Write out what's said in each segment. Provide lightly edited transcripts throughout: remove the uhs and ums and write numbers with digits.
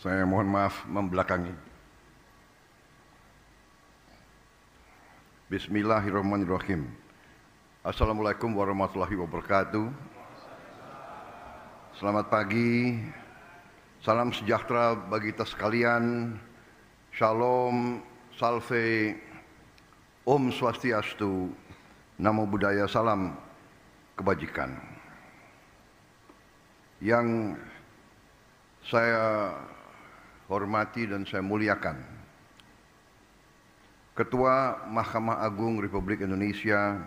Saya mohon maaf membelakangi. Bismillahirrahmanirrahim. Assalamualaikum warahmatullahi wabarakatuh. Selamat pagi. Salam sejahtera bagi kita sekalian. Shalom, salve, Om Swastiastu, Namo Buddhaya, salam kebajikan. Yang saya hormati dan saya muliakan Ketua Mahkamah Agung Republik Indonesia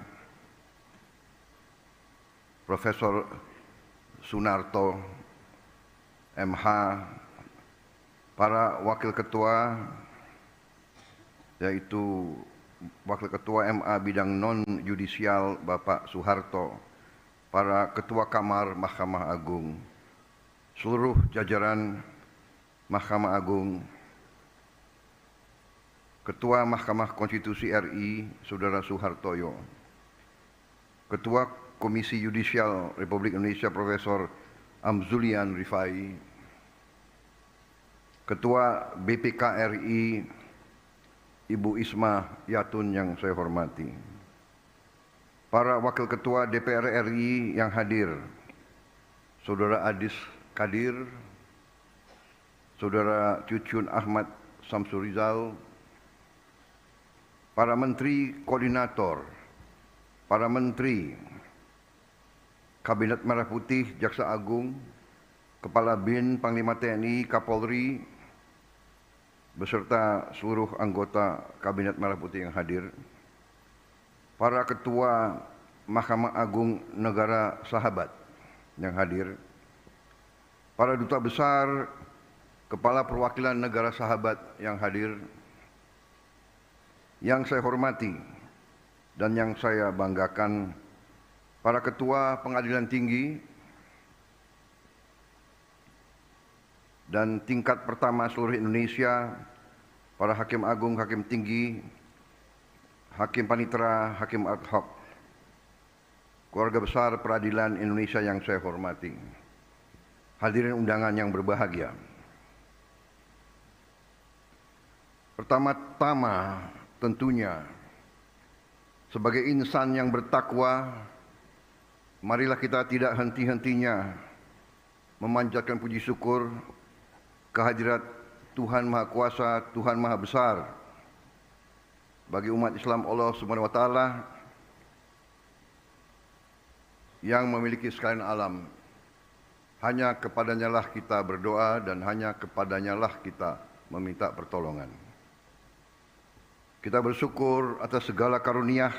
Profesor Sunarto MH, para wakil ketua yaitu Wakil Ketua MA bidang non-yudisial Bapak Soeharto, para Ketua Kamar Mahkamah Agung, seluruh jajaran Mahkamah Agung, Ketua Mahkamah Konstitusi RI Saudara Soehartoyo, Ketua Komisi Yudisial Republik Indonesia Profesor Amzulian Rifai, Ketua BPK RI Ibu Isma Yatun yang saya hormati, para Wakil Ketua DPR RI yang hadir, Saudara Adis Kadir, Saudara Cucun Ahmad Samsurizal, para Menteri Koordinator, para Menteri Kabinet Merah Putih, Jaksa Agung, Kepala BIN, Panglima TNI, Kapolri, beserta seluruh anggota Kabinet Merah Putih yang hadir, para Ketua Mahkamah Agung Negara Sahabat yang hadir, para Duta Besar, Kepala Perwakilan Negara Sahabat yang hadir, yang saya hormati dan yang saya banggakan, para Ketua Pengadilan Tinggi dan tingkat pertama seluruh Indonesia, para Hakim Agung, Hakim Tinggi, Hakim Panitera, Hakim ad hoc, keluarga besar peradilan Indonesia yang saya hormati, hadirin undangan yang berbahagia. Pertama-tama tentunya sebagai insan yang bertakwa, marilah kita tidak henti-hentinya memanjatkan puji syukur kehadirat Tuhan Maha Kuasa, Tuhan Maha Besar bagi umat Islam Allah Subhanahu wa taala yang memiliki sekalian alam. Hanya kepadanya lah kita berdoa dan hanya kepadanya lah kita meminta pertolongan. Kita bersyukur atas segala karunia,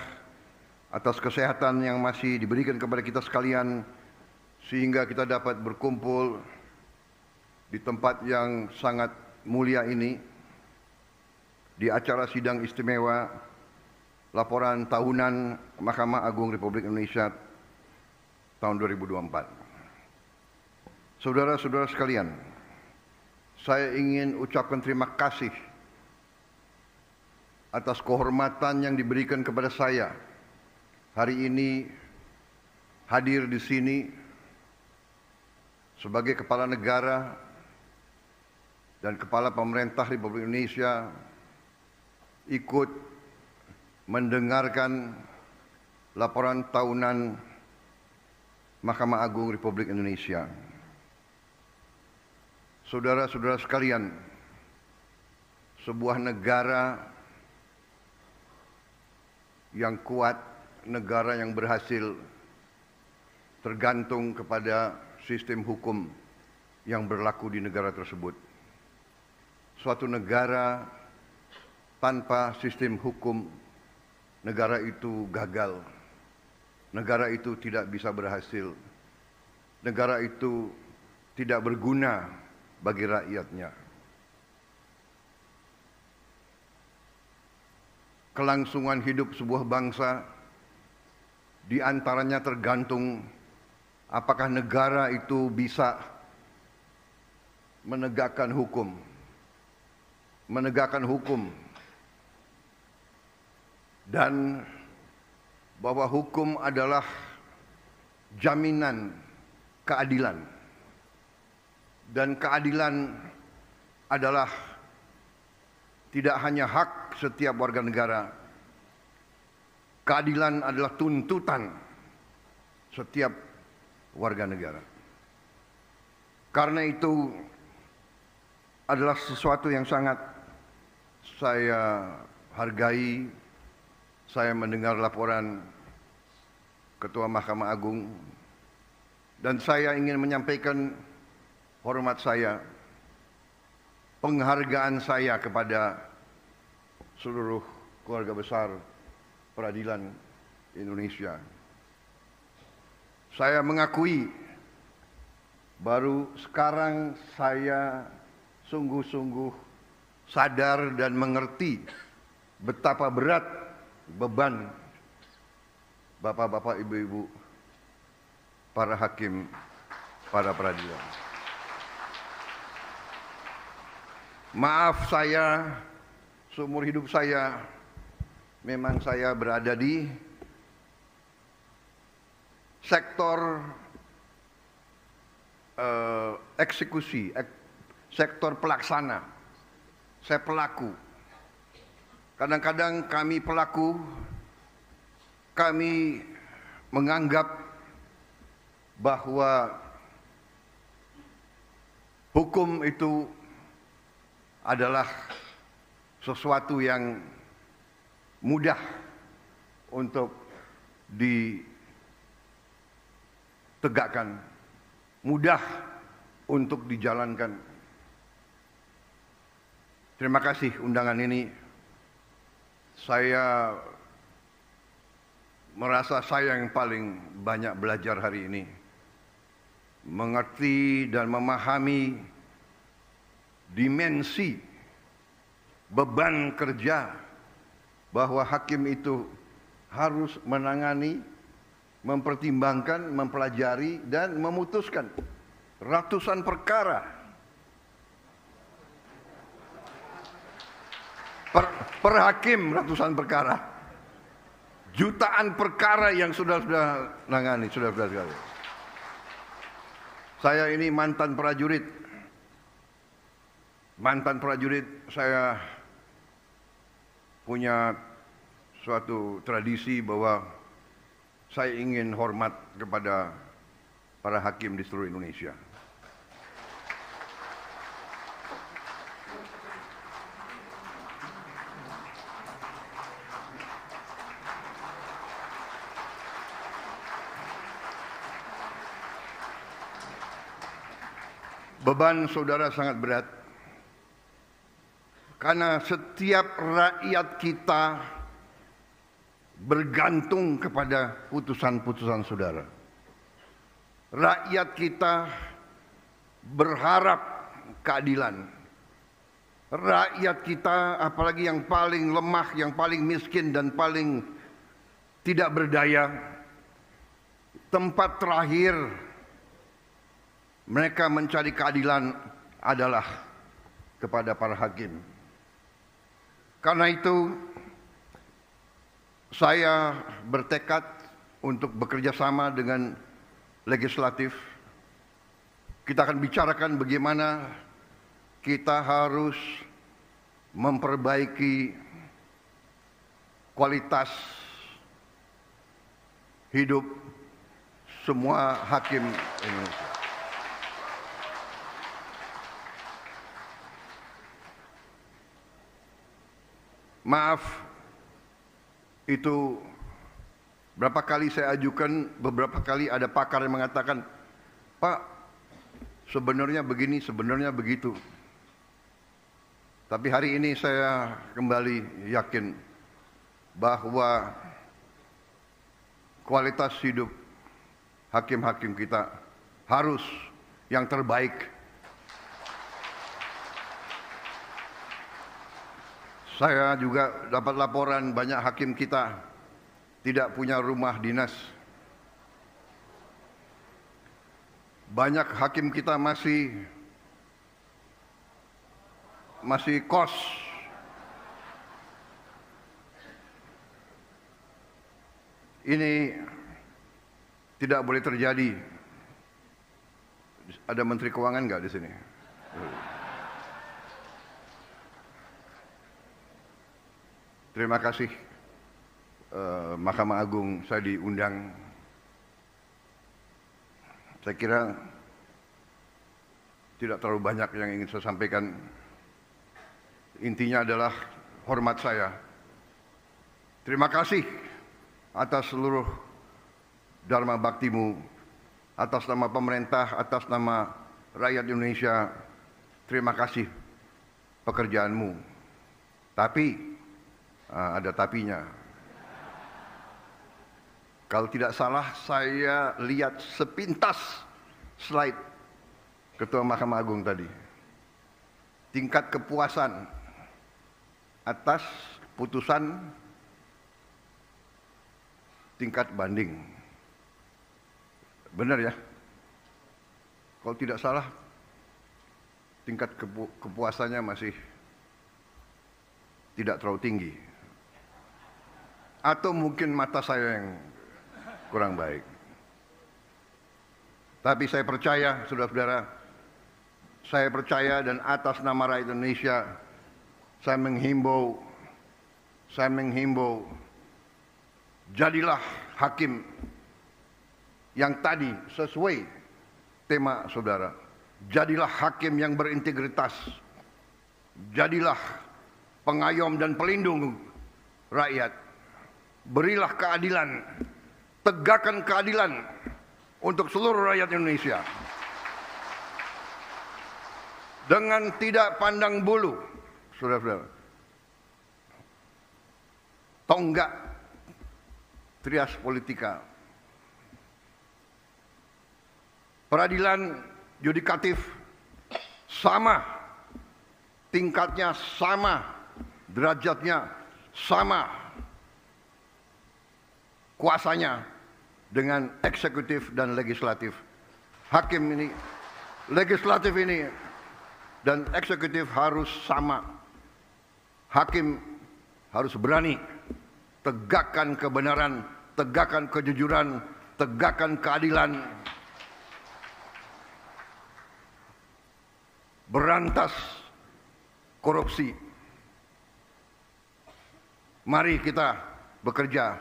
atas kesehatan yang masih diberikan kepada kita sekalian, sehingga kita dapat berkumpul di tempat yang sangat mulia ini, di acara sidang istimewa laporan tahunan Mahkamah Agung Republik Indonesia tahun 2024. Saudara-saudara sekalian, saya ingin ucapkan terima kasih atas kehormatan yang diberikan kepada saya hari ini hadir di sini sebagai kepala negara dan kepala pemerintah Republik Indonesia, ikut mendengarkan laporan tahunan Mahkamah Agung Republik Indonesia. Saudara-saudara sekalian, sebuah negara yang kuat, negara yang berhasil, tergantung kepada sistem hukum yang berlaku di negara tersebut. Suatu negara tanpa sistem hukum, negara itu gagal. Negara itu tidak bisa berhasil. Negara itu tidak berguna bagi rakyatnya. Kelangsungan hidup sebuah bangsa di antaranya tergantung apakah negara itu bisa menegakkan hukum. Dan bahwa hukum adalah jaminan keadilan. Dan keadilan adalah tidak hanya hak setiap warga negara. Keadilan adalah tuntutan setiap warga negara. Karena itu adalah sesuatu yang sangat saya hargai. Saya mendengar laporan Ketua Mahkamah Agung dan saya ingin menyampaikan hormat saya, penghargaan saya kepada seluruh keluarga besar peradilan Indonesia. Saya mengakui baru sekarang saya sungguh-sungguh sadar dan mengerti betapa berat beban bapak-bapak, ibu-ibu, para hakim, para peradilan. Maaf saya, seumur hidup saya, memang saya berada di sektor eksekusi, sektor pelaksana. Saya pelaku. Kadang-kadang kami pelaku, kami menganggap bahwa hukum itu adalah sesuatu yang mudah untuk ditegakkan, mudah untuk dijalankan. Terima kasih undangan ini. Saya merasa saya yang paling banyak belajar hari ini. Mengerti dan memahami dimensi beban kerja bahwa hakim itu harus menangani, mempertimbangkan, mempelajari, dan memutuskan ratusan perkara. Per hakim ratusan perkara. Jutaan perkara yang sudah nangani, sudah sekali. Saya ini mantan prajurit. Mantan prajurit, saya punya suatu tradisi bahwa saya ingin hormat kepada para hakim di seluruh Indonesia. Beban saudara sangat berat. Karena setiap rakyat kita bergantung kepada putusan-putusan saudara. Rakyat kita berharap keadilan. Rakyat kita, apalagi yang paling lemah, yang paling miskin dan paling tidak berdaya, tempat terakhir mereka mencari keadilan adalah kepada para hakim. Karena itu saya bertekad untuk bekerja sama dengan legislatif. Kita akan bicarakan bagaimana kita harus memperbaiki kualitas hidup semua hakim Indonesia. Maaf, itu berapa kali saya ajukan, beberapa kali ada pakar yang mengatakan, Pak, sebenarnya begini, sebenarnya begitu. Tapi hari ini saya kembali yakin bahwa kualitas hidup hakim-hakim kita harus yang terbaik. Saya juga dapat laporan banyak hakim kita tidak punya rumah dinas. Banyak hakim kita masih kos. Ini tidak boleh terjadi. Ada Menteri Keuangan nggak di sini? Terima kasih Mahkamah Agung saya diundang. Saya kira tidak terlalu banyak yang ingin saya sampaikan. Intinya adalah hormat saya. Terima kasih atas seluruh dharma baktimu, atas nama pemerintah, atas nama rakyat Indonesia. Terima kasih pekerjaanmu. Tapi ada tapinya. Kalau tidak salah saya lihat sepintas slide Ketua Mahkamah Agung tadi. Tingkat kepuasan atas putusan tingkat banding. Benar ya? Kalau tidak salah tingkat kepuasannya masih tidak terlalu tinggi. Atau mungkin mata saya yang kurang baik. Tapi saya percaya, saudara-saudara, saya percaya dan atas nama rakyat Indonesia, saya menghimbau, jadilah hakim yang tadi sesuai tema saudara. Jadilah hakim yang berintegritas. Jadilah pengayom dan pelindung rakyat. Berilah keadilan. Tegakkan keadilan untuk seluruh rakyat Indonesia. Dengan tidak pandang bulu, saudara-saudara. Tonggak trias politika. Peradilan yudikatif sama, tingkatnya sama, derajatnya sama, kuasanya dengan eksekutif dan legislatif. Hakim ini, legislatif ini, dan eksekutif harus sama. Hakim harus berani tegakkan kebenaran, tegakkan kejujuran, tegakkan keadilan. Berantas korupsi. Mari kita bekerja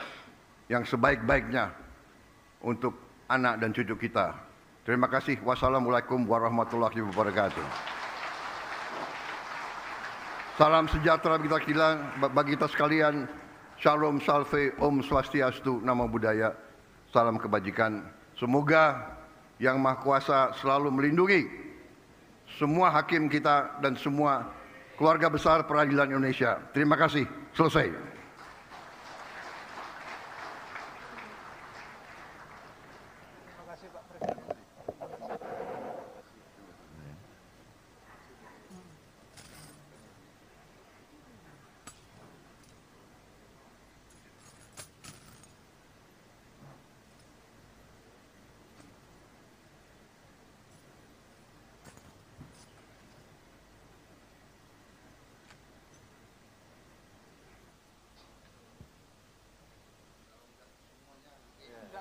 yang sebaik-baiknya untuk anak dan cucu kita. Terima kasih. Wassalamualaikum warahmatullahi wabarakatuh. Salam sejahtera bagi kita sekalian. Shalom, salve, om swastiastu, namo buddhaya. Salam kebajikan. Semoga Yang Maha Kuasa selalu melindungi semua hakim kita dan semua keluarga besar peradilan Indonesia. Terima kasih. Selesai.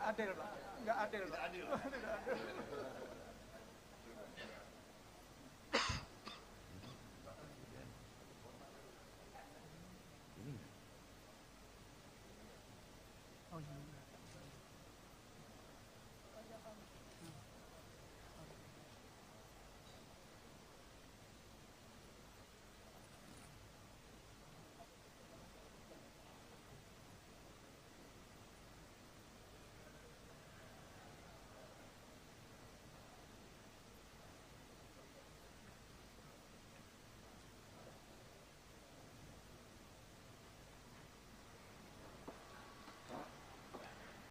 Adil, Pak. Nggak adil, Pak. Tidak adil.